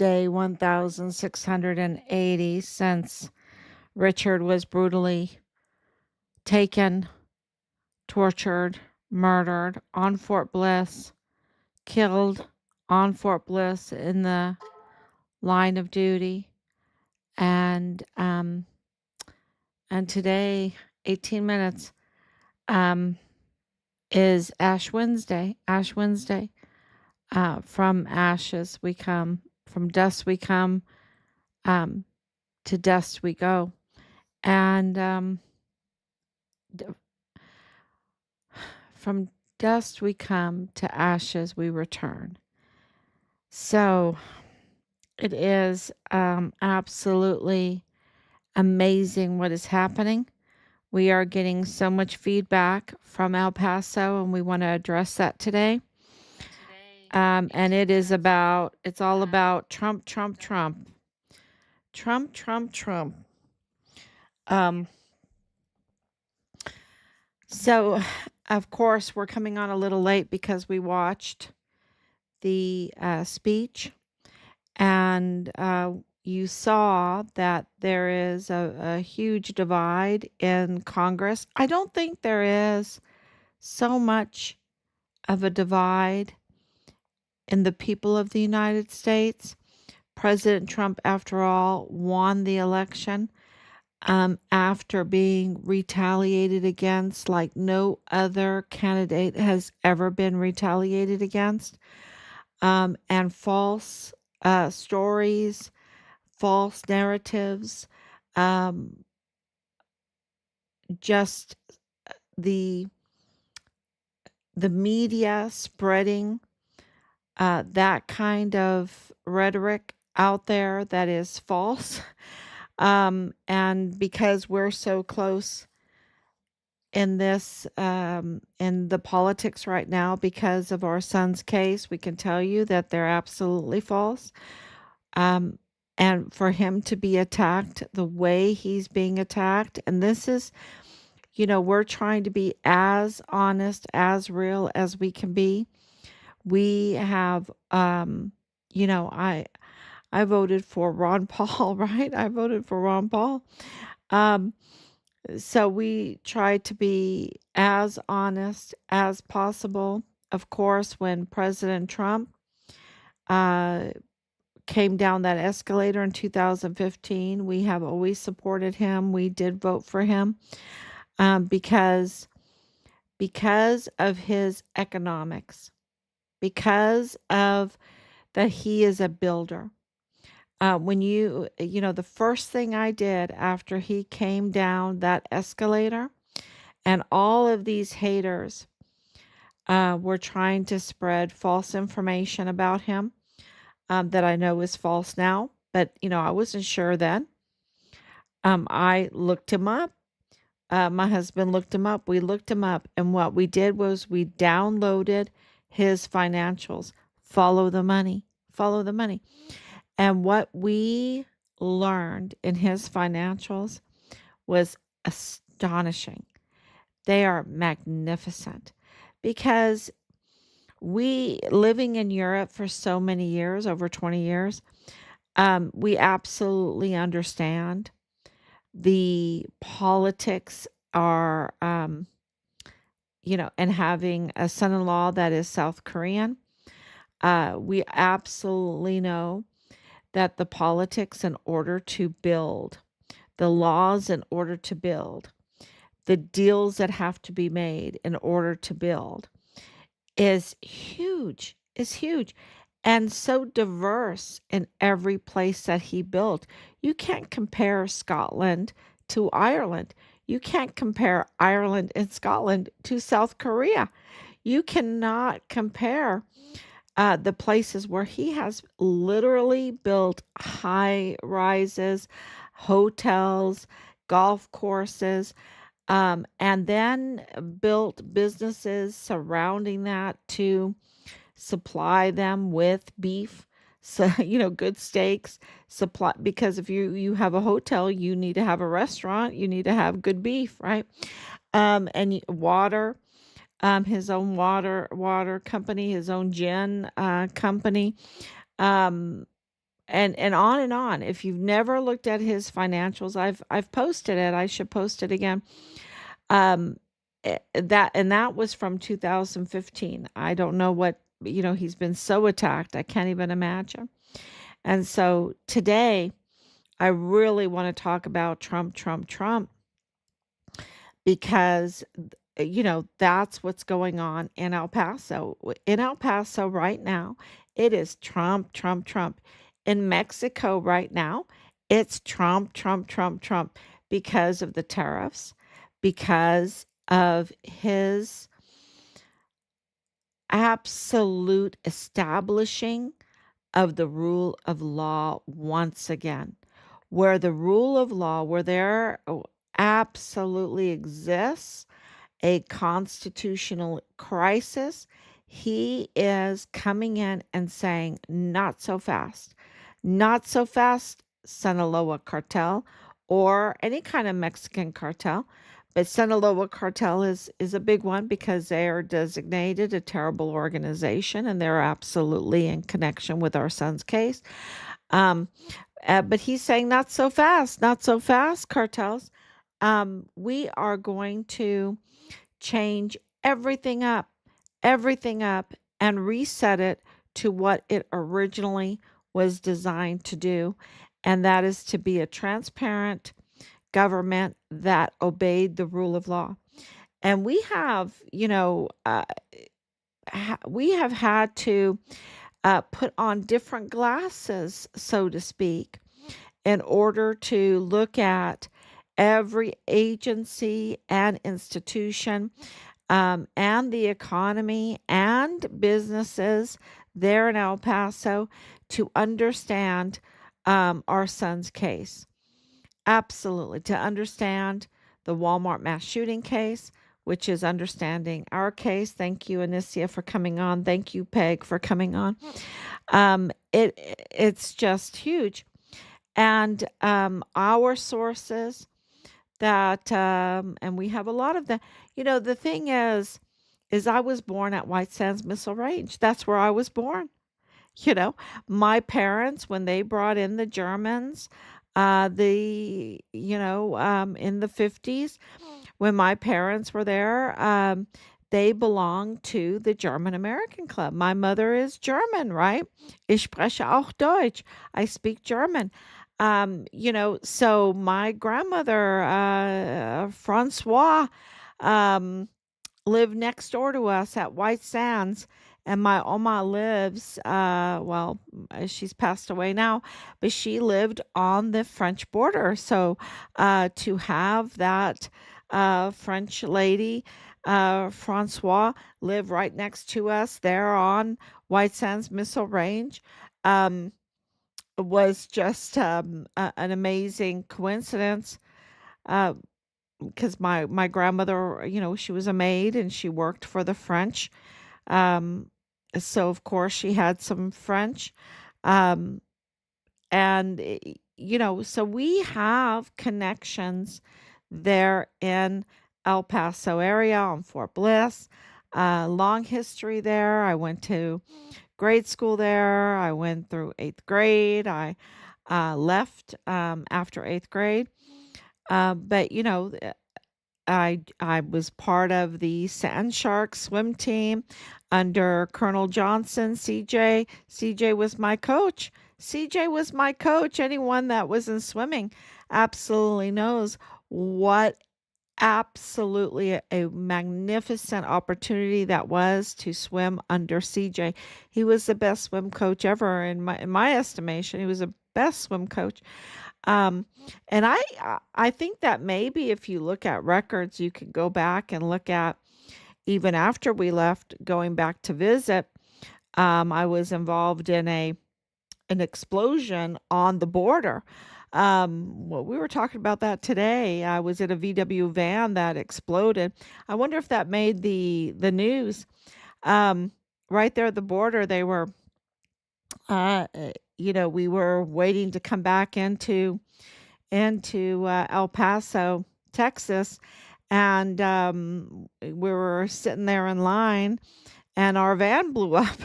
day 1680 since Richard was brutally taken, tortured, murdered on Fort Bliss, killed on Fort Bliss in the line of duty. And today, 18 minutes, um, is Ash Wednesday. Ash Wednesday. From ashes we come, from dust we come, um, to dust we go. And d- from dust we come, to ashes we return. So it is absolutely amazing what is happening. We are getting so much feedback from El Paso, and we want to address that today. And it's all about Trump, Trump, Trump, Trump, Trump, Trump. Um, so, of course, we're coming on a little late because we watched the speech, and you saw that there is a huge divide in Congress. I don't think there is so much of a divide in the people of the United States. President Trump, after all, won the election after being retaliated against like no other candidate has ever been retaliated against. And false stories, false narratives, um, just the media spreading that kind of rhetoric out there that is false. And because we're so close in this, in the politics right now, because of our son's case, we can tell you that they're absolutely false. Um, and for him to be attacked the way he's being attacked, and this is, we're trying to be as honest, as real as we can be. We have, I voted for Ron Paul, right? I voted for Ron Paul. Um, so we try to be as honest as possible. Of course, when President Trump uh, came down that escalator in 2015, we have always supported him. We did vote for him because of his economics, because of that he is a builder. The first thing I did after he came down that escalator, and all of these haters were trying to spread false information about him that I know is false now, but I wasn't sure then. I looked him up. My husband looked him up. We looked him up, and what we did was we downloaded his financials. Follow the money. Follow the money. And what we learned in his financials was astonishing. They are magnificent because we, living in Europe for so many years, over 20 years, we absolutely understand the politics are, and having a son-in-law that is South Korean, we absolutely know that the politics in order to build, the laws in order to build, the deals that have to be made in order to build is huge, and so diverse in every place that he built. You can't compare Scotland to Ireland. You can't compare Ireland and Scotland to South Korea. You cannot compare the places where he has literally built high rises, hotels, golf courses, and then built businesses surrounding that to supply them with beef. So, good steaks, supply, because if you have a hotel, you need to have a restaurant, you need to have good beef, right? And water, his own water company, his own gin company, um, and on and on. If you've never looked at his financials, I've posted it. I should post it again. Um, that was from 2015. I don't know what, he's been so attacked. I can't even imagine. And so today, I really want to talk about Trump, Trump, Trump, because that's what's going on in El Paso. In El Paso right now, it is Trump, Trump, Trump. In Mexico right now, it's Trump, Trump, Trump, Trump, because of the tariffs, because of his absolute establishing of the rule of law once again. Where the rule of law, where there absolutely exists a constitutional crisis, he is coming in and saying, not so fast, not so fast, Sinaloa cartel or any kind of Mexican cartel. But Sinaloa cartel is a big one because they are designated a terrible organization and they're absolutely in connection with our son's case. Um, but he's saying, not so fast, not so fast, cartels. We are going to change everything up, and reset it to what it originally was designed to do. And that is to be a transparent government that obeyed the rule of law. And we have, we have had to put on different glasses, so to speak, in order to look at every agency and institution, and the economy and businesses there in El Paso to understand our son's case. Absolutely. To understand the Walmart mass shooting case, which is understanding our case. Thank you, Anicia, for coming on. Thank you, Peg, for coming on. It's just huge. And our sources that, and we have a lot of them. The thing is I was born at White Sands Missile Range. That's where I was born. You know, my parents, when they brought in the Germans, in the 50s, when my parents were there, they belonged to the German American Club. My mother is German, right? Ich spreche auch Deutsch. I speak German. So my grandmother, Francois, um, lived next door to us at White Sands. And my Oma lives, she's passed away now, but she lived on the French border. So to have that French lady, Francois, live right next to us there on White Sands Missile Range, um, was just an amazing coincidence. Uh, because my grandmother, she was a maid and she worked for the French. Um, so of course she had some French. Um, and so we have connections there in El Paso area on Fort Bliss. Long history there. I went to grade school there. I went through 8th grade. I left after 8th grade. But I was part of the Sand Shark swim team under Colonel Johnson, CJ. CJ was my coach. CJ was my coach. Anyone that was in swimming absolutely knows what absolutely a magnificent opportunity that was to swim under CJ. He was the best swim coach ever in my estimation. He was the best swim coach. Um, and I think that maybe if you look at records, you could go back and look at even after we left, going back to visit. I was involved in an explosion on the border. Well, we were talking about that today. I was in a VW van that exploded. I wonder if that made the news. Um, right there at the border, they were, we were waiting to come back into El Paso, Texas, and we were sitting there in line, and our van blew up.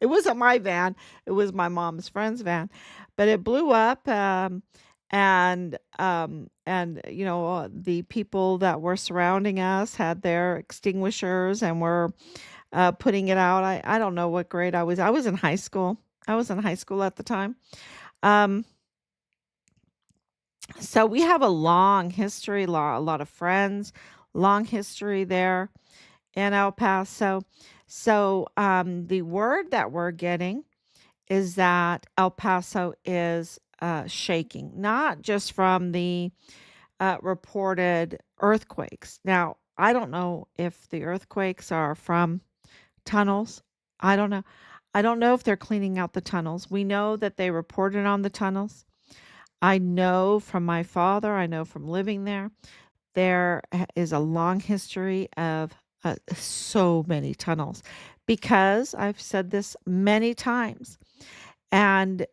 It wasn't my van, it was my mom's friend's van, but it blew up, the people that were surrounding us had their extinguishers and were, putting it out. I don't know what grade I was. I was in high school. I was in high school at the time. Um, so we have a long history, a lot of friends, long history there in El Paso. So, the word that we're getting is that El Paso is shaking, not just from the reported earthquakes. Now, I don't know if the earthquakes are from tunnels. I don't know. I don't know if they're cleaning out the tunnels. We know that they reported on the tunnels. I know from my father, I know from living there, is a long history of so many tunnels because I've said this many times. And,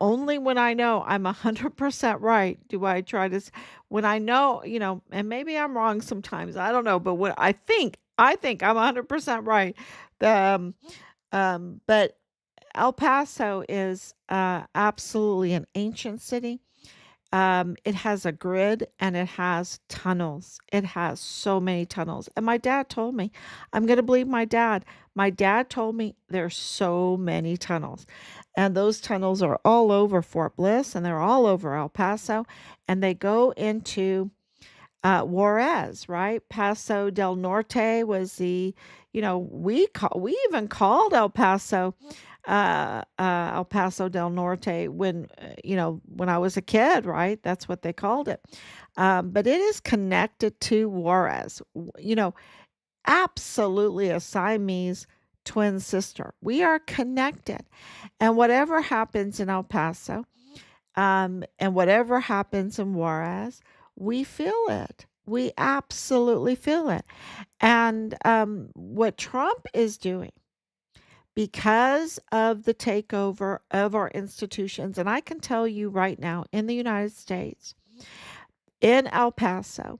only when I know I'm 100% right do I try to, when I know, and maybe I'm wrong sometimes, I don't know, but when I think I'm 100% right. But El Paso is absolutely an ancient city. It has a grid and it has tunnels. It has so many tunnels. And my dad told me, I'm going to believe my dad. My dad told me there's so many tunnels. And those tunnels are all over Fort Bliss and they're all over El Paso. And they go into Juarez, right? Paso del Norte was we even called El Paso del Norte when I was a kid, right? That's what they called it. But it is connected to Juarez, absolutely a Siamese twin sister. We are connected. And whatever happens in El Paso, and whatever happens in Juarez, we feel it. We absolutely feel it. And what Trump is doing because of the takeover of our institutions, and I can tell you right now in the United States, in El Paso,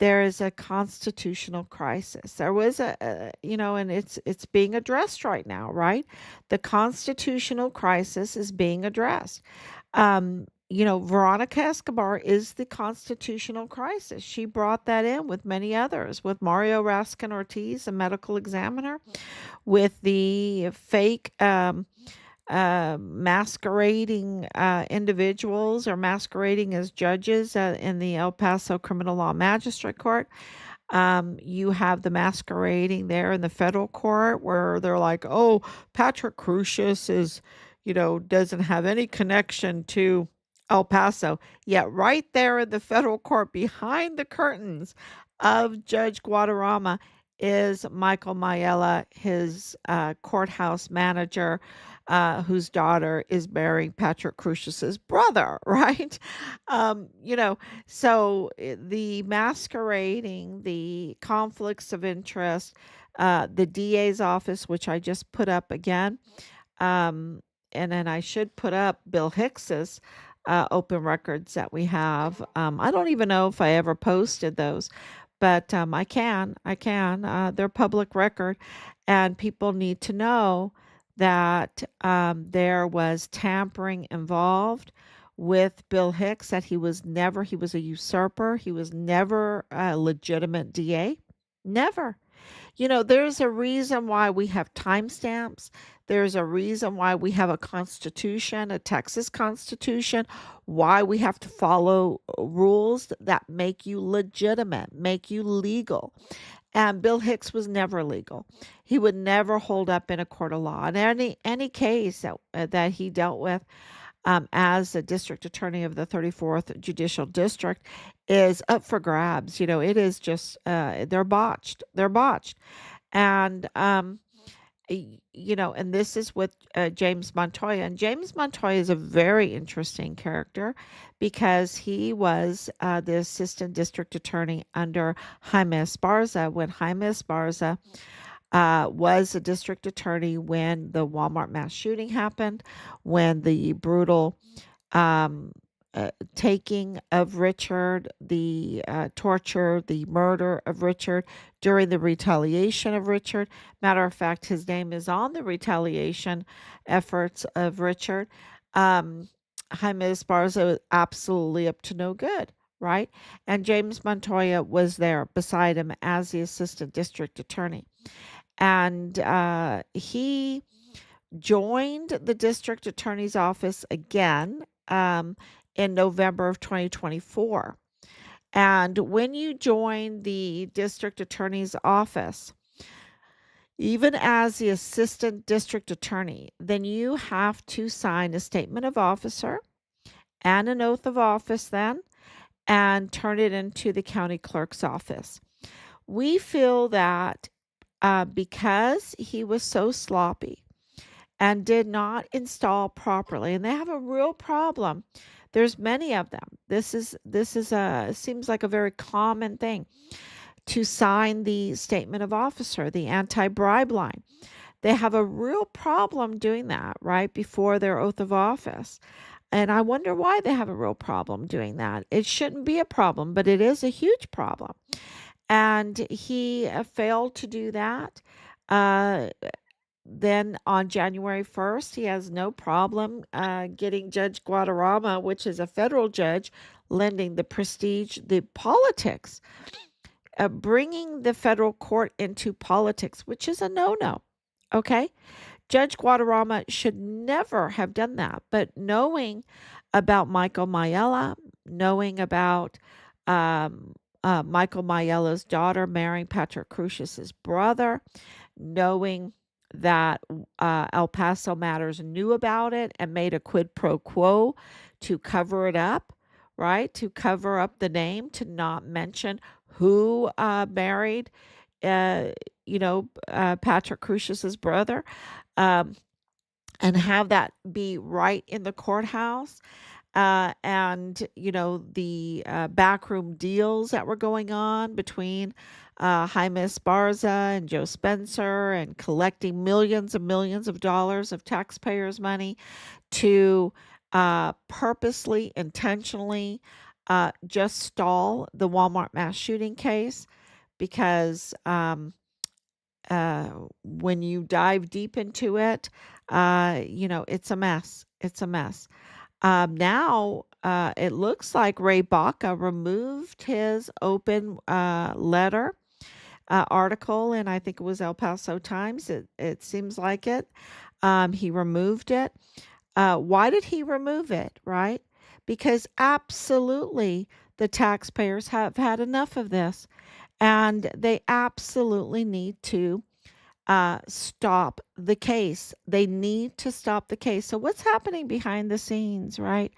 there is a constitutional crisis. There was and it's being addressed right now, right? The constitutional crisis is being addressed. Veronica Escobar is the constitutional crisis. She brought that in with many others, with Mario Raskin Ortiz, a medical examiner, with the fake masquerading individuals or masquerading as judges in the El Paso Criminal Law Magistrate Court. You have the masquerading there in the federal court where they're like, oh, Patrick Crucius doesn't have any connection to El Paso. Yet, right there in the federal court behind the curtains of Judge Guadarrama is Michael Mayella, his courthouse manager, whose daughter is marrying Patrick Crucius's brother, right? The masquerading, the conflicts of interest, the DA's office, which I just put up again, um, and then I should put up Bill Hicks's open records that we have. I don't even know if I ever posted those, but I can. I can. They're public record, and people need to know that there was tampering involved with Bill Hicks, that he was a usurper. He was never a legitimate DA. Never. There's a reason why we have timestamps. There's a reason why we have a constitution, a Texas constitution, why we have to follow rules that make you legitimate, make you legal. And Bill Hicks was never legal. He would never hold up in a court of law. And any case that he dealt with as a district attorney of the 34th Judicial District is up for grabs. It is just they're botched. They're botched. And and this is with James Montoya. And James Montoya is a very interesting character because he was the assistant district attorney under Jaime Esparza when Jaime Esparza was a district attorney when the Walmart mass shooting happened, when the brutal um, taking of Richard, the torture, the murder of Richard during the retaliation of Richard. Matter of fact, his name is on the retaliation efforts of Richard. Um, Jaime Esparza was absolutely up to no good, right? And James Montoya was there beside him as the assistant district attorney. And he joined the district attorney's office again in November of 2024. And when you join the district attorney's office, even as the assistant district attorney, then you have to sign a statement of officer and an oath of office then and turn it into the county clerk's office. We feel that because he was so sloppy and did not install properly, and they have a real problem. There's many of them. This is a seems like a very common thing to sign the statement of officer, the anti-bribe line. They have a real problem doing that right before their oath of office. And I wonder why they have a real problem doing that. It shouldn't be a problem, but it is a huge problem. And he failed to do that. Uh, then on January 1st, he has no problem getting Judge Guadarrama, which is a federal judge, lending the prestige, the politics, bringing the federal court into politics, which is a no no. Okay? Judge Guadarrama should never have done that. But knowing about Michael Mayella, knowing about Michael Mayella's daughter marrying Patrick Crucius's brother, knowing that El Paso Matters knew about it and made a quid pro quo to cover it up, right? To cover up the name, to not mention who married, uh, Patrick Crucius's brother, um, and have that be right in the courthouse. And the backroom deals that were going on between Jaime Esparza and Joe Spencer, and collecting millions and millions of dollars of taxpayers' money to purposely, intentionally just stall the Walmart mass shooting case. Because when you dive deep into it, it's a mess. It's a mess. Now, it looks like Ray Baca removed his open letter article, and I think it was El Paso Times. It seems like it. He removed it. Why did he remove it? Right? Because absolutely the taxpayers have had enough of this, and they absolutely need to stop the case. They need to stop the case. So, what's happening behind the scenes, right?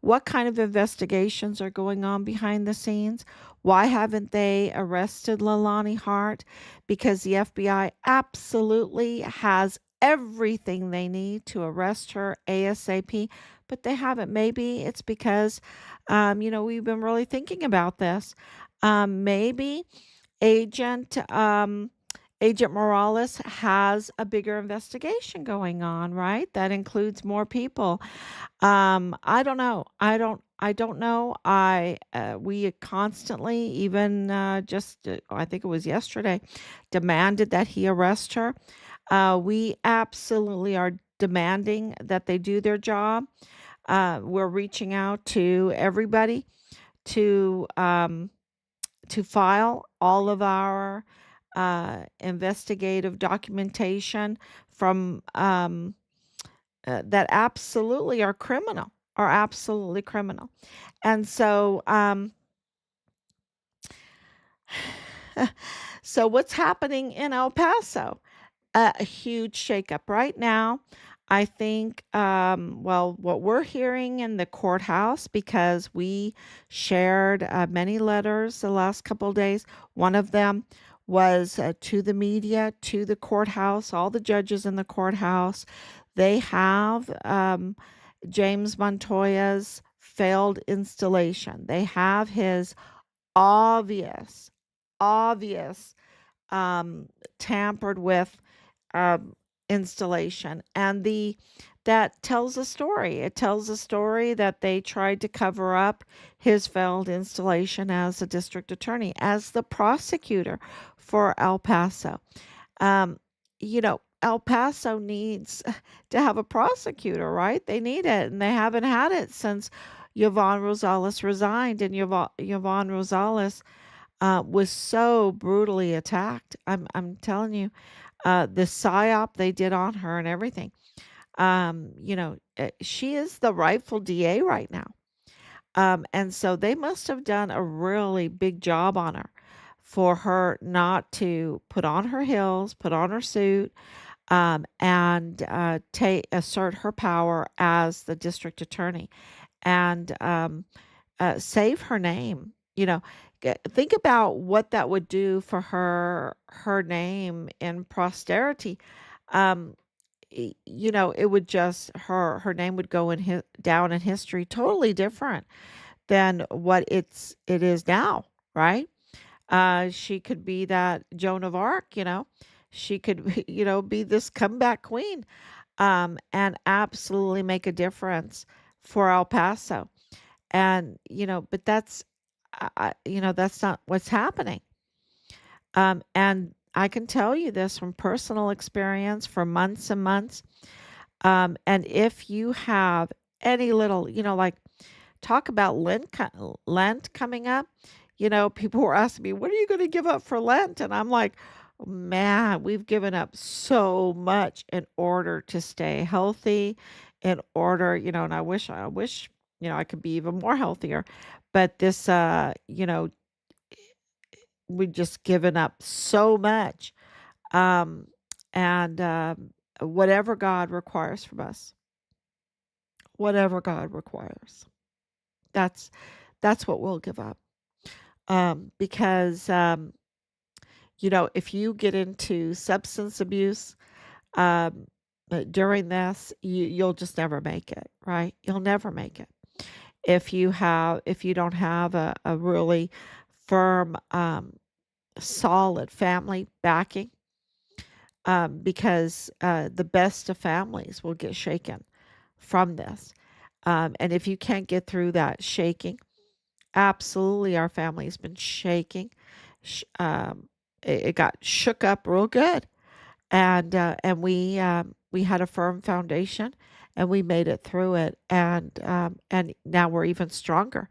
What kind of investigations are going on behind the scenes? Why haven't they arrested Leilani Hart? Because the FBI absolutely has everything they need to arrest her ASAP, but they haven't. Maybe it's because, we've been really thinking about this. Maybe Agent Agent Morales has a bigger investigation going on, right? That includes more people. I don't know. I don't know. We constantly, even just I think it was yesterday, demanded that he arrest her. We absolutely are demanding that they do their job. We're reaching out to everybody to um, to file all of our investigative documentation from that absolutely are absolutely criminal. And so, so what's happening in El Paso? A huge shakeup right now. I think, well, what we're hearing in the courthouse, because we shared many letters the last couple of days. One of them was to the media, to the courthouse, all the judges in the courthouse. They have James Montoya's failed installation. They have his obvious, obvious um, tampered with um, installation. And the that tells a story. It tells a story that they tried to cover up his failed installation as a district attorney, as the prosecutor for El Paso. Um, El Paso needs to have a prosecutor, right? They need it, and they haven't had it since Yvonne Rosales resigned, and Yvonne Rosales was so brutally attacked. I'm telling you, the psyop they did on her and everything. She is the rightful DA right now. And so they must have done a really big job on her for her not to put on her heels, put on her suit, and assert her power as the district attorney and save her name. Think about what that would do for her name in posterity. Um, it would just her name would go down in history totally different than what it is now, right? She could be that Joan of Arc, she could be this comeback queen, and absolutely make a difference for El Paso. And but that's not what's happening. And I can tell you this from personal experience for months and months. And if you have any little, like talk about Lent coming up, people were asking me, what are you going to give up for Lent? And I'm like, man, we've given up so much in order to stay healthy, in order, and I wish, I could be even more healthier. But this, we've just given up so much. Um, and whatever God requires from us, whatever God requires, that's that's what we'll give up. Because if you get into substance abuse during this, you'll just never make it, right? You'll never make it if you don't have a really firm, solid family backing. Because the best of families will get shaken from this. And if you can't get through that shaking, absolutely, our family's been shaking. It got shook up real good, and we had a firm foundation, and we made it through it, and now we're even stronger,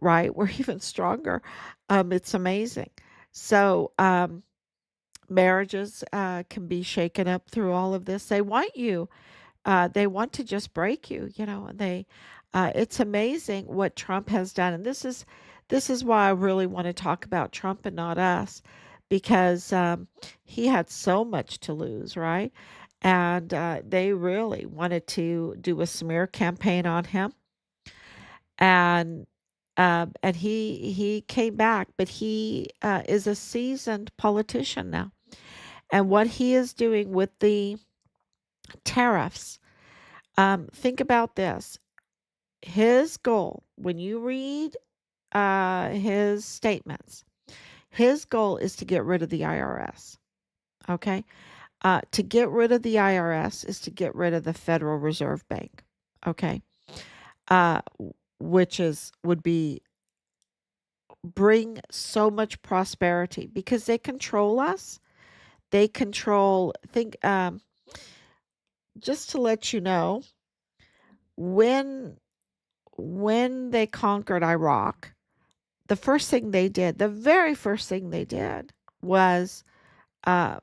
right? We're even stronger. It's amazing. So marriages can be shaken up through all of this. They want to just break you, it's amazing what Trump has done. And this is why I really want to talk about Trump and not us, because he had so much to lose, right? And they really wanted to do a smear campaign on him, and he came back, but he is a seasoned politician now, and what he is doing with the tariffs. Think about this. His goal, when you read his statements, his goal is to get rid of the IRS. Okay. To get rid of the IRS is to get rid of the Federal Reserve Bank. Okay. Uh, which would be bring so much prosperity because they control us. They control, just to let you know, when they conquered Iraq, the very first thing they did was uh,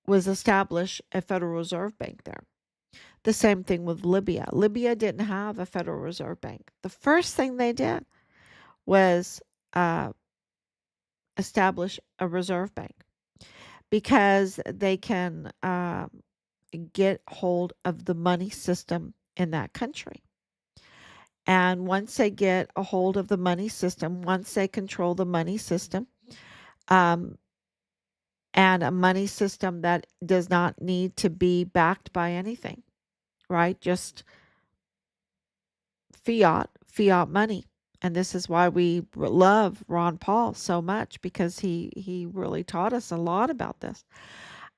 establish a Federal Reserve Bank there. The same thing with Libya. Libya didn't have a Federal Reserve Bank. The first thing they did was uh, establish a reserve bank because they can get hold of the money system in that country. And once they get a hold of the money system, once they control the money system, um, and a money system that does not need to be backed by anything, right? Just fiat money. And this is why we love Ron Paul so much, because he really taught us a lot about this.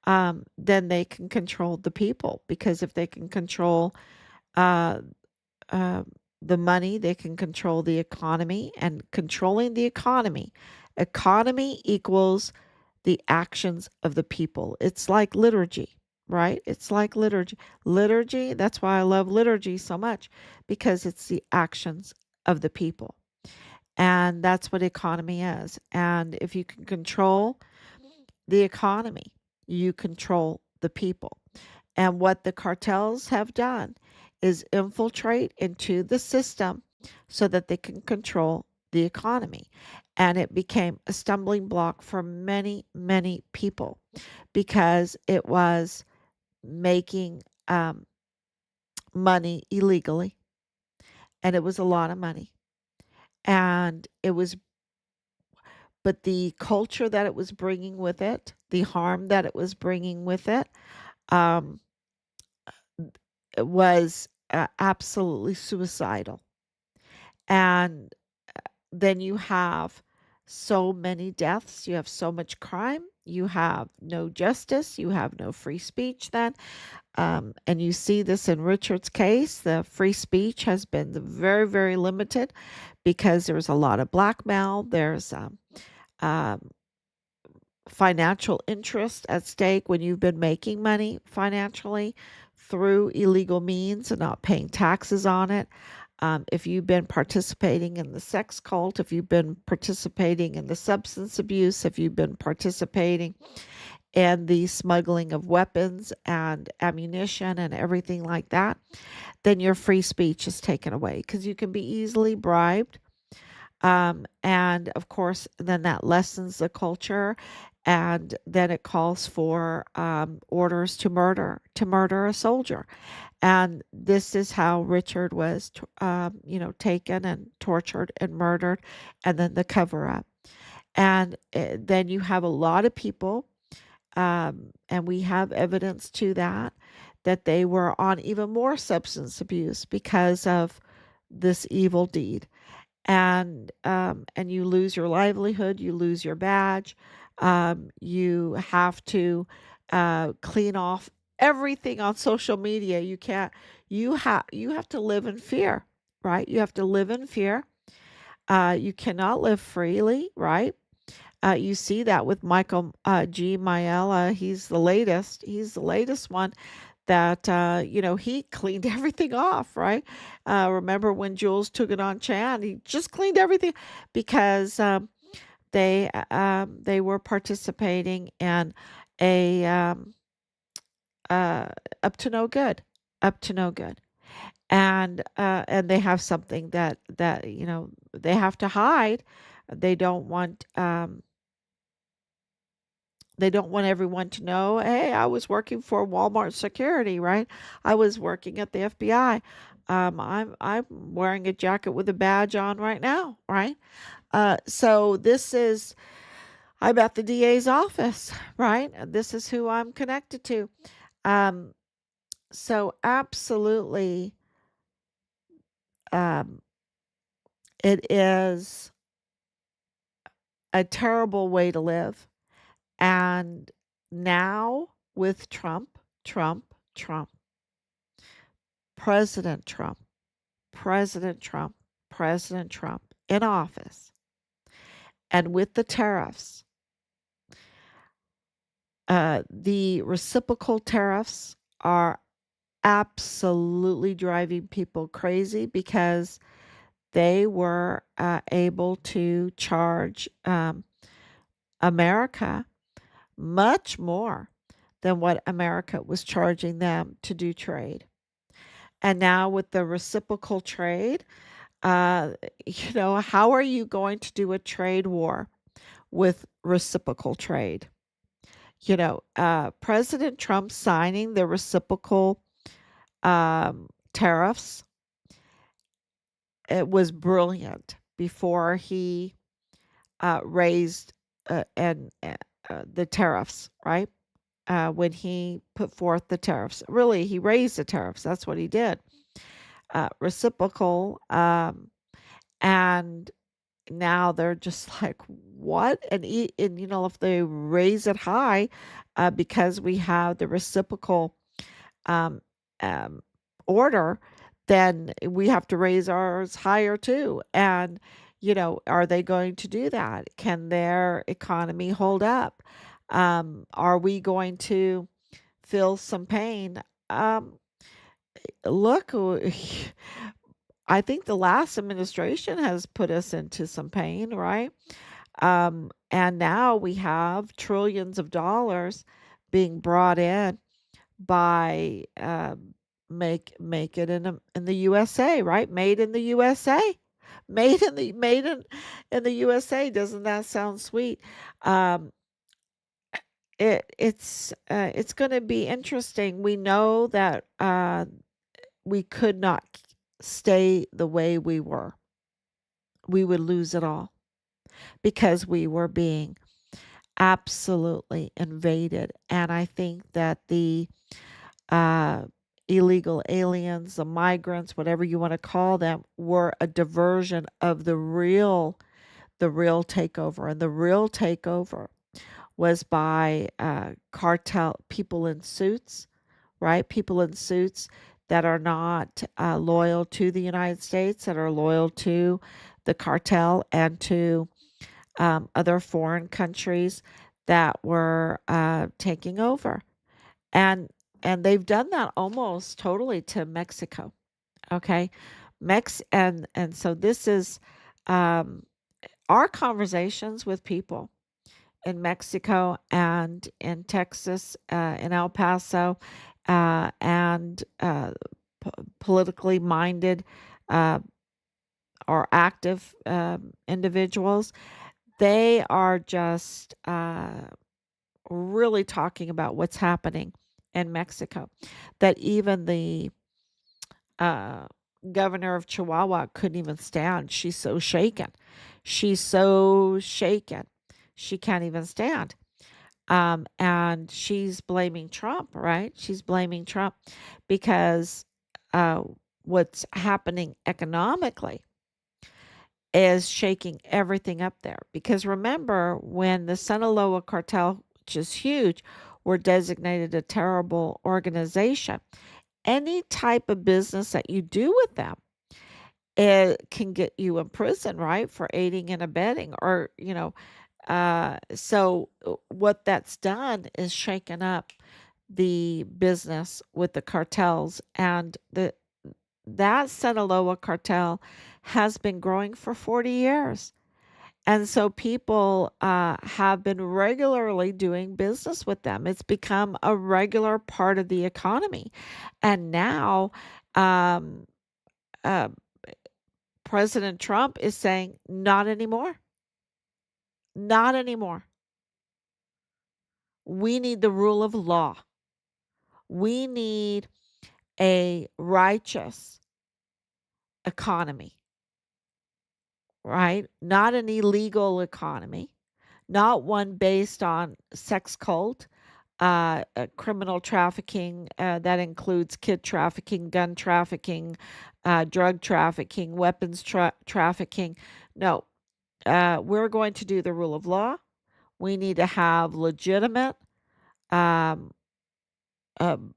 then they can control the people. Because if they can control uh, uh, the money, they can control the economy, and controlling the economy equals the actions of the people. It's like liturgy, right? It's like liturgy. Liturgy, that's why I love liturgy so much, because it's the actions of the people. And that's what economy is. And if you can control the economy, you control the people. And what the cartels have done is infiltrate into the system so that they can control the economy. And it became a stumbling block for many, many people because it was making money illegally. And it was a lot of money. And it was, but the culture that it was bringing with it, the harm that it was bringing with it, um, was absolutely suicidal. And then you have so many deaths, you have so much crime, you have no justice, you have no free speech then. And you see this in Richard's case. The free speech has been very, very limited because there's a lot of blackmail. There's um, financial interest at stake when you've been making money financially through illegal means and not paying taxes on it. If you've been participating in the sex cult, if you've been participating in the substance abuse, if you've been participating in the smuggling of weapons and ammunition and everything like that, then your free speech is taken away because you can be easily bribed. And of course, then that lessens the culture, and then it calls for orders to murder a soldier. And this is how Richard was, taken and tortured and murdered, and then the cover up. And then you have a lot of people, and we have evidence to that, that they were on even more substance abuse because of this evil deed. And you lose your livelihood, you lose your badge, you have to clean off everything on social media. You can't. You have to live in fear, right? You have to live in fear. You cannot live freely, right? You see that with Michael G. Miela. He's the latest. He's the latest one that he cleaned everything off, right? Remember when Jules took it on Chan? He just cleaned everything because they were participating in a uh, up to no good, up to no good, and they have something that they have to hide. They don't want they don't want everyone to know, hey, I was working for Walmart security, right? I was working at the FBI. I'm wearing a jacket with a badge on right now, right? So this is I'm at the DA's office, right? This is who I'm connected to. Um, so absolutely, um, it is a terrible way to live. And now with Trump, President Trump, President Trump, President Trump in office, and with the tariffs, the reciprocal tariffs are absolutely driving people crazy because they were able to charge America much more than what America was charging them to do trade. And now with the reciprocal trade, uh, how are you going to do a trade war with reciprocal trade? President Trump signing the reciprocal tariffs, it was brilliant before he raised and the tariffs, right? When he put forth the tariffs, really, he raised the tariffs. That's what he did. Reciprocal, and now they're just like, what? And if they raise it high, because we have the reciprocal um, um, order, then we have to raise ours higher too. And, are they going to do that? Can their economy hold up? Are we going to feel some pain? Um, Look, I think the last administration has put us into some pain, right? And now we have trillions of dollars being brought in by make it in the USA, right? Made in the USA, made in the USA. Doesn't that sound sweet? Um, it's going to be interesting. We know that we could not stay the way we were. We would lose it all because we were being absolutely invaded. And I think that the uh, illegal aliens, the migrants, whatever you want to call them, were a diversion of the real takeover. And the real takeover was by cartel people in suits, right? People in suits that are not loyal to the United States, that are loyal to the cartel and to other foreign countries that were taking over. And and they've done that almost totally to Mexico. Okay. And so this is um, our conversations with people in Mexico and in Texas, in El Paso, and politically minded uh, or active individuals. They are just really talking about what's happening in Mexico. That even the uh, governor of Chihuahua couldn't even stand. She's so shaken. She's so shaken. She can't even stand. And she's blaming Trump, right? She's blaming Trump because uh, what's happening economically is shaking everything up there. Because remember, when the Sinaloa cartel, which is huge, were designated a terrible organization, any type of business that you do with them, it can get you in prison, right? For aiding and abetting, or, what that's done is shaken up the business with the cartels, and that Sinaloa cartel has been growing for 40 years. And so people have been regularly doing business with them. It's become a regular part of the economy. And now um, uh, President Trump is saying, not anymore. Not anymore. We need the rule of law. We need a righteous economy, right? Not an illegal economy, not one based on sex cult, criminal trafficking that includes kid trafficking, gun trafficking, drug trafficking, weapons trafficking. No, we're going to do the rule of law. We need to have legitimate um,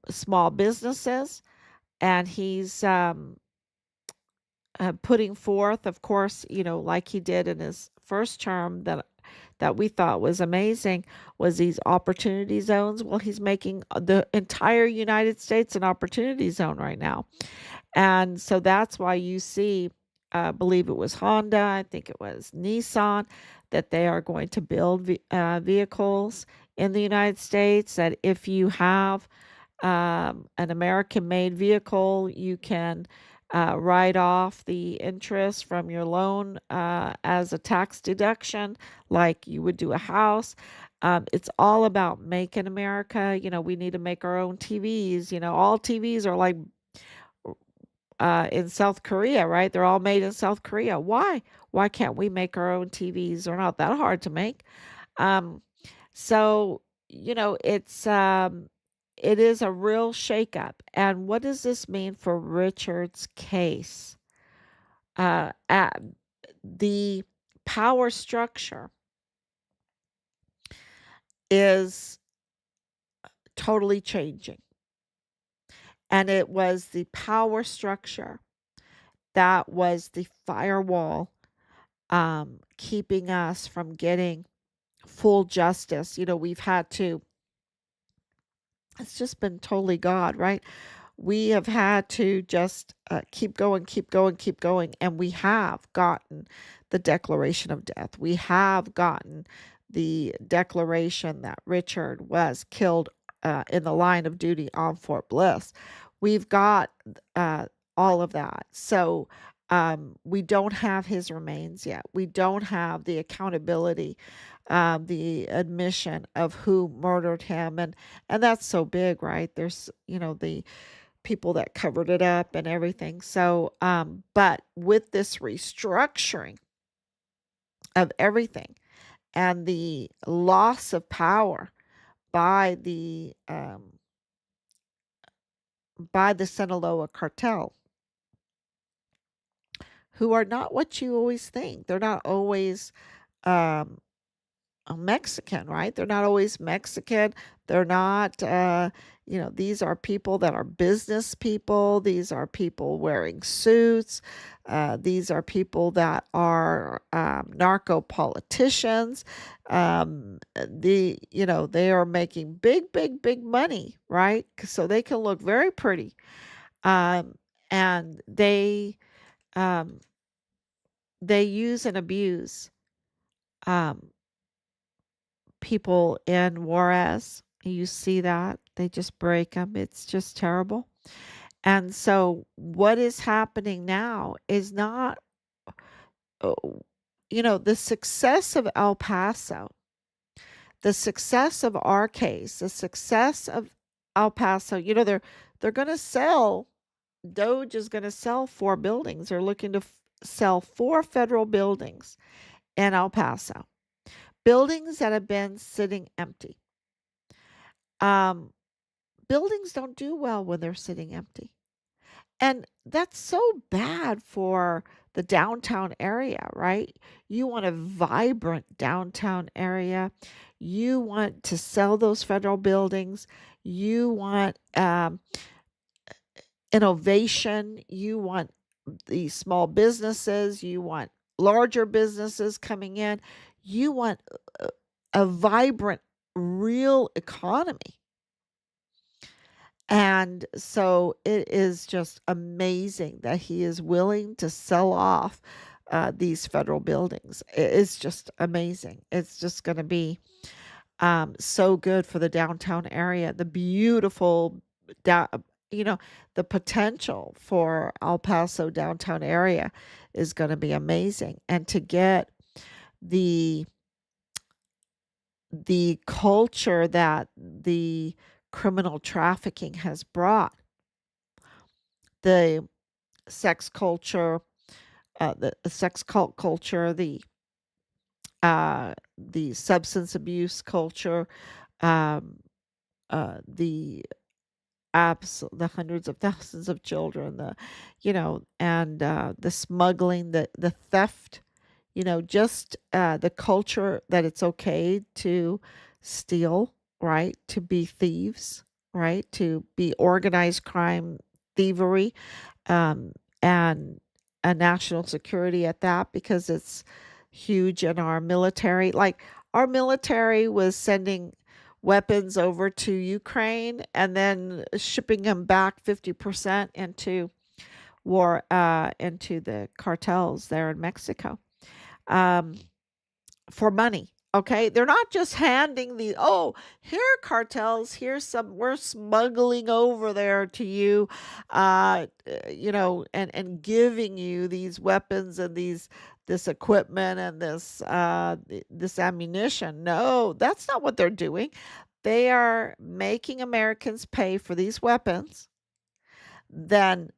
small businesses, and he's putting forth, of course, like he did in his first term that we thought was amazing, was these opportunity zones. Well, he's making the entire United States an opportunity zone right now. And so that's why you see, I believe it was Honda, I think it was Nissan, that they are going to build vehicles in the United States. That if you have an American made vehicle, you can write off the interest from your loan as a tax deduction, like you would do a house. It's all about Make in America. We need to make our own TVs. All TVs are like in South Korea, right? They're all made in South Korea. Why? Why can't we make our own TVs? They're not that hard to make. Um, so, it is a real shakeup. And what does this mean for Richard's case? At the power structure. is totally changing. And it was the power structure that was the firewall, keeping us from getting full justice. We've had to, it's just been totally God, right? We have had to just keep going, keep going, keep going. And we have gotten the declaration of death. We have gotten the declaration that Richard was killed in the line of duty on Fort Bliss. We've got uh, all of that. So we don't have his remains yet. We don't have the accountability, the admission of who murdered him. And that's so big, right? There's, the people that covered it up and everything. So, but with this restructuring of everything and the loss of power by the Sinaloa cartel, who are not what you always think. They're not always um, Mexican, right? They're not always Mexican. They're not, these are people that are business people. These are people wearing suits. These are people that are narco politicians. They are making big, big, big money, right? So they can look very pretty. Um, and um, they use and abuse um, people in Juarez. You see that. They just break them. It's just terrible. And so, what is happening now is not, oh, the success of El Paso, the success of our case, the success of El Paso. They're going to sell. Doge is going to sell 4 buildings. They're looking to sell 4 federal buildings in El Paso, buildings that have been sitting empty. Um, Buildings don't do well when they're sitting empty. And that's so bad for the downtown area, right? You want a vibrant downtown area. You want to sell those federal buildings. You want innovation. You want the small businesses. You want larger businesses coming in. You want a vibrant, real economy. And so it is just amazing that he is willing to sell off these federal buildings. It's just amazing. It's just going to be so good for the downtown area. The beautiful, da- you know, the potential for El Paso downtown area is going to be amazing. And to get the culture that the criminal trafficking has brought, the sex culture, the sex cult culture, the substance abuse culture, um, the hundreds of thousands of children, and the smuggling, the theft, just the culture that it's okay to steal, right? To be thieves, right? To be organized crime, thievery, um, and a national security at that, because it's huge in our military. Like, our military was sending weapons over to Ukraine and then shipping them back 50% into the cartels there in Mexico. Um, for money. Okay, they're not just handing here cartels, here's some, we're smuggling over there to you, and giving you these weapons and this equipment and this ammunition. No, that's not what they're doing. They are making Americans pay for these weapons, then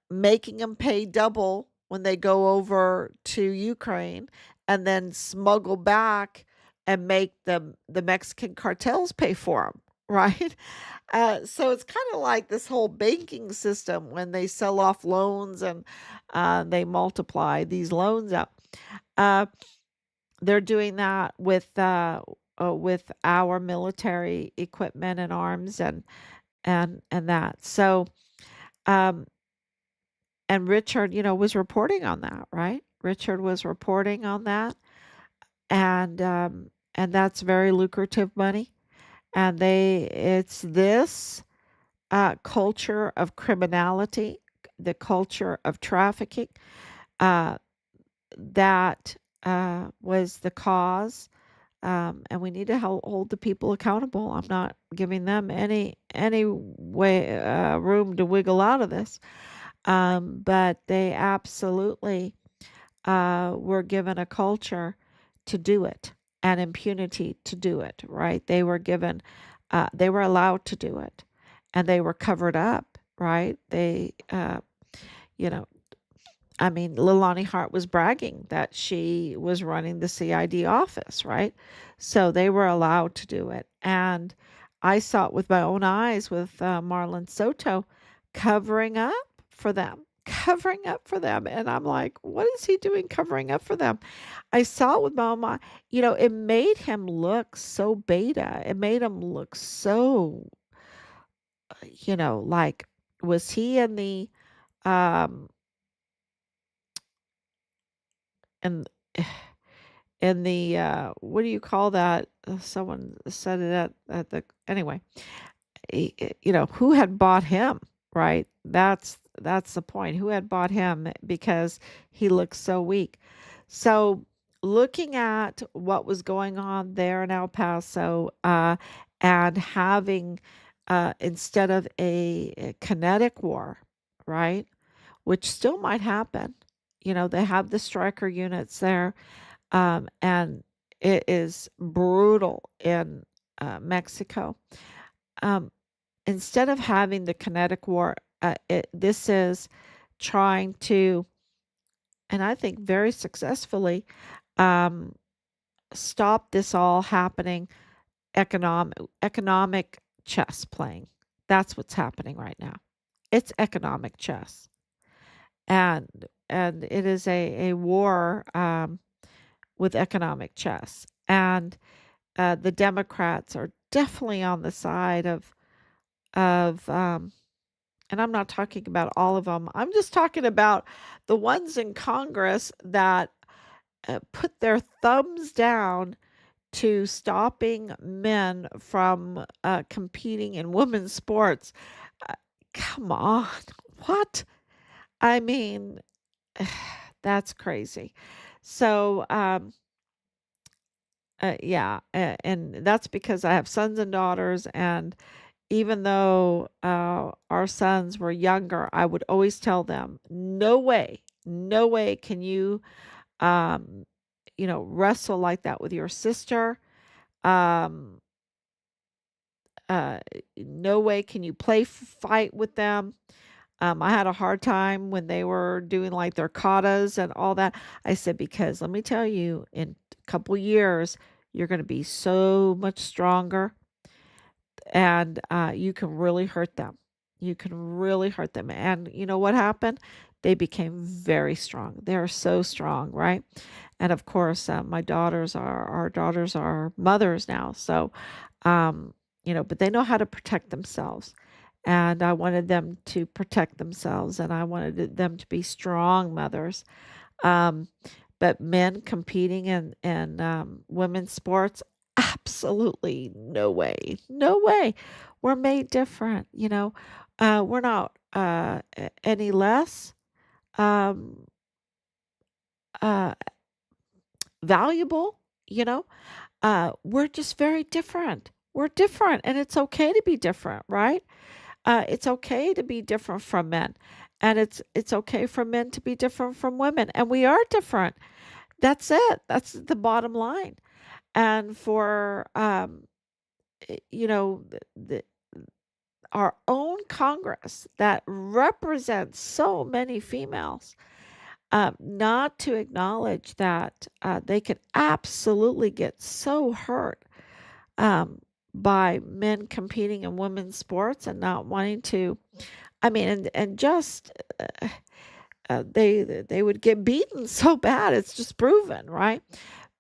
making them pay double when they go over to Ukraine, and then smuggle back and make the Mexican cartels pay for them, right? So it's kind of like this whole banking system when they sell off loans, and they multiply these loans up. Uh, they're doing that with with our military equipment and arms and that. So, um, and Richard, was reporting on that, right? Richard was reporting on that, and that's very lucrative money. And it's this culture of criminality, the culture of trafficking, uh, that was the cause. And we need to hold the people accountable. I'm not giving them any way room to wiggle out of this. But they absolutely were given a culture to do it and impunity to do it. Right? They were allowed to do it, and they were covered up. Right? You know, I mean, Leilani Hart was bragging that she was running the CID office, right? So they were allowed to do it. And I saw it with my own eyes with Marlon Soto covering up for them, covering up for them. And I'm like, what is he doing covering up for them? I saw it with my own eye. It made him look so beta. It made him look so, like, was he um, in in the what do you call that? Someone said it at the anyway. Who had bought him, right? That's the point. Who had bought him because he looked so weak. So looking at what was going on there in El Paso, and having instead of a kinetic war, right? Which still might happen. They have the striker units there, and it is brutal in Mexico. Um, Instead of having the kinetic war, this is trying to, and I think very successfully, um, stop this all happening. Economic chess playing. That's what's happening right now. It's economic chess, and it is a war with economic chess. And the Democrats are definitely on the side of and I'm not talking about all of them. I'm just talking about the ones in Congress that put their thumbs down to stopping men from competing in women's sports. Uh, Come on. What? I mean, that's crazy. So, yeah, and that's because I have sons and daughters, and even though our sons were younger, I would always tell them, no way can you, um, wrestle like that with your sister. Um, uh, no way can you fight with them. I had a hard time when they were doing like their katas and all that. I said, because let me tell you, in a couple years, you're going to be so much stronger, and you can really hurt them. You can really hurt them. And you know what happened? They became very strong. They're so strong, right? And of course, my daughters are our daughters are mothers now, so um, but they know how to protect themselves. And I wanted them to protect themselves, and I wanted them to be strong mothers. Um, but men competing in women's sports, absolutely no way, no way. We're made different, we're not any less um, uh, valuable, you know. We're just very different. We're different, and it's okay to be different, right? It's okay to be different from men, and it's okay for men to be different from women, and we are different. That's it. That's the bottom line. And for our own Congress that represents so many females, not to acknowledge that they could absolutely get so hurt um, by men competing in women's sports and not wanting to. I mean, and just they would get beaten so bad. It's just proven, right?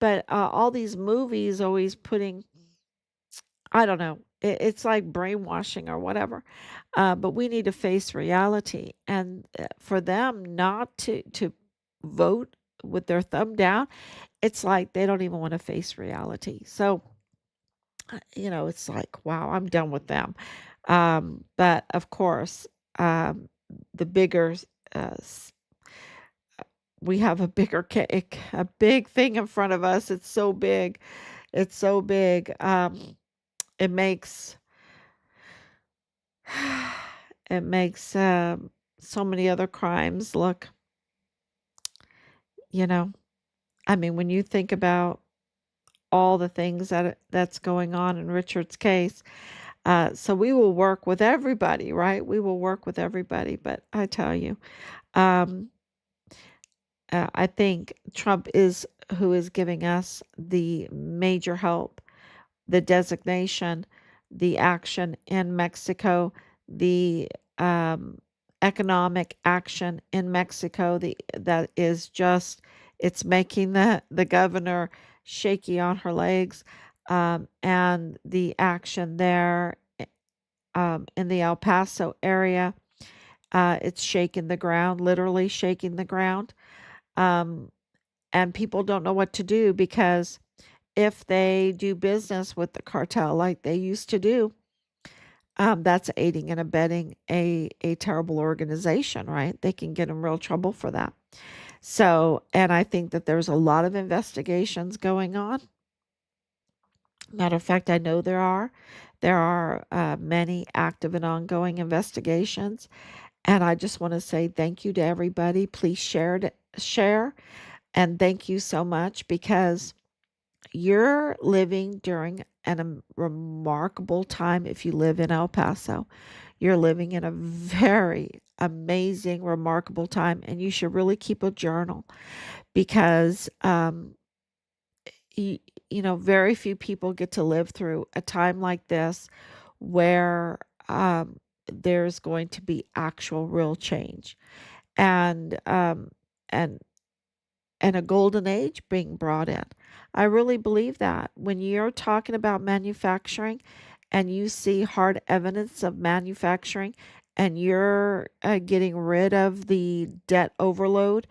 But all these movies always putting, I don't know, it's like brainwashing or whatever. But we need to face reality, and for them not to vote with their thumb down, it's like they don't even want to face reality. So it's like, wow, I'm done with them. But of course, um, the bigger uh, s- we have a bigger cake, a big thing in front of us. It's so big. It's so big. It makes it makes so many other crimes look, you know. I mean, when you think about all the things that's going on in Richard's case, so we will work with everybody, right? We will work with everybody. But I tell you, um, I think Trump is who is giving us the major help, the designation, the action in Mexico, the um, economic action in Mexico. That is just, it's making the governor shaky on her legs, and the action there in the El Paso area. It's shaking the ground, literally shaking the ground. Um, and people don't know what to do because if they do business with the cartel like they used to do, that's aiding and abetting a terrible organization, right? They can get in real trouble for that. So, and I think that there's a lot of investigations going on. Matter of fact, I know there are. There are many active and ongoing investigations. And I just want to say thank you to everybody. Please share, and thank you so much because you're living during a remarkable time if you live in El Paso. You're living in a very amazing, remarkable time, and you should really keep a journal because, you, very few people get to live through a time like this where there's going to be actual real change and and and a golden age being brought in. I really believe that when you're talking about manufacturing and you see hard evidence of manufacturing and you're getting rid of the debt overload,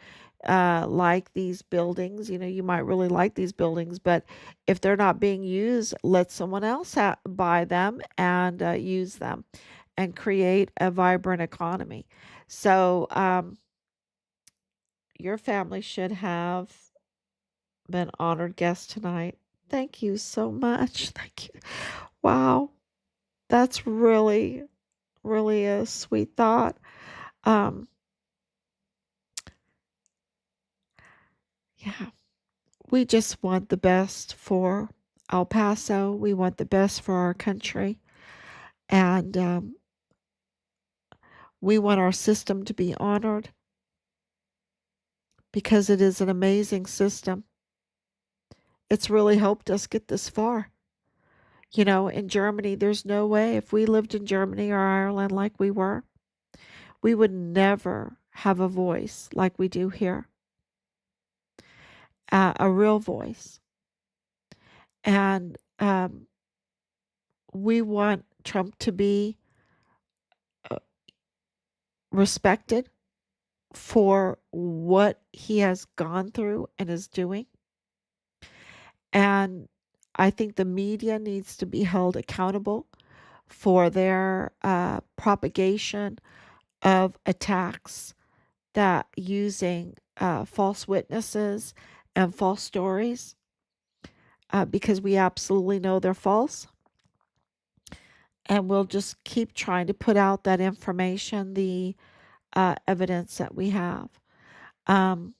like these buildings, you might really like these buildings, but if they're not being used, let someone else buy them and use them and create a vibrant economy. So, your family should have been honored guest tonight. Thank you so much. Thank you. Wow. That's really, really a sweet thought. Um, yeah, we just want the best for El Paso. We want the best for our country. And we want our system to be honored because it is an amazing system. It's really helped us get this far. In Germany, there's no way if we lived in Germany or Ireland like we would never have a voice like we do here, a real voice. And we want Trump to be uh, respected for what he has gone through and is doing. And I think the media needs to be held accountable for their propagation of attacks that using false witnesses and false stories because we absolutely know they're false. And we'll just keep trying to put out that information, the evidence that we have. Um,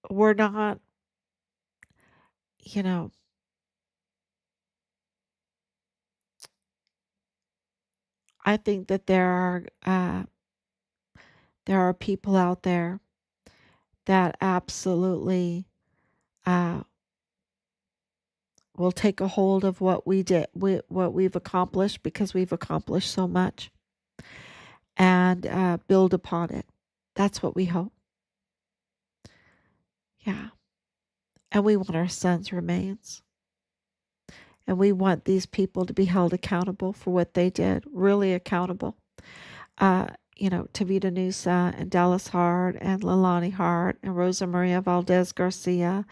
we're not, you know, I think that there are people out there that absolutely uh, will take a hold of what we did, what we've accomplished, because we've accomplished so much, and build upon it. That's what we hope. Yeah. And we want our son's remains. And we want these people to be held accountable for what they did, really accountable. Uh, Tavita Nusa and Dallas Hart and Leilani Hart and Rosa Maria Valdez Garcia,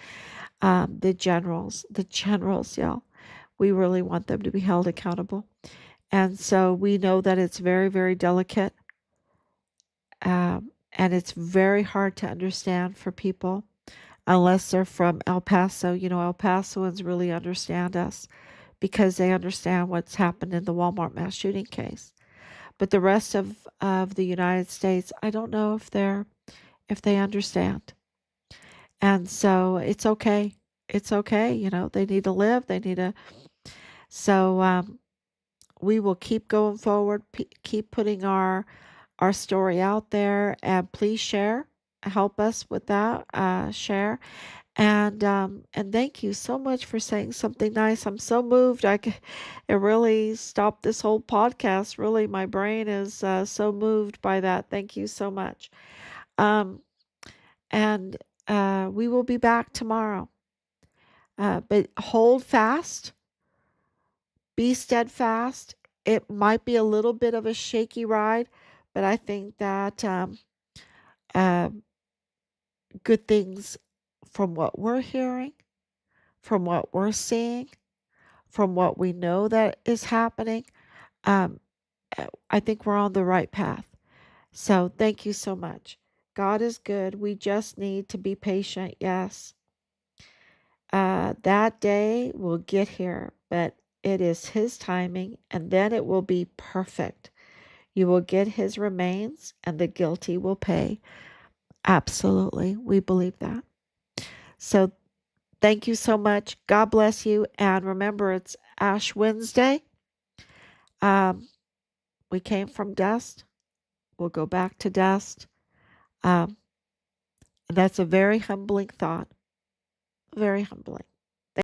the generals, y'all. We really want them to be held accountable. And so we know that it's very, very delicate, and it's very hard to understand for people unless they're from El Paso. El Pasoans really understand us because they understand what's happened in the Walmart mass shooting case. But the rest of the United States, I don't know if they understand. And so it's okay. It's okay. They need to live. They need to. So we will keep going forward. Keep putting our story out there, and please share. Help us with that. Share. And thank you so much for saying something nice. I'm so moved. It really stopped this whole podcast. Really, my brain is so moved by that. Thank you so much. Um, and we will be back tomorrow. But hold fast, be steadfast. It might be a little bit of a shaky ride, but I think that uh, good things from what we're hearing, from what we're seeing, from what we know that is happening, um, I think we're on the right path. So thank you so much. God is good. We just need to be patient. Yes. That day will get here, but it is His timing, and then it will be perfect. You will get His remains, and the guilty will pay. Absolutely. We believe that. So thank you so much. God bless you. And remember, it's Ash Wednesday. Um, we came from dust. We'll go back to dust. Um, that's a very humbling thought. Very humbling.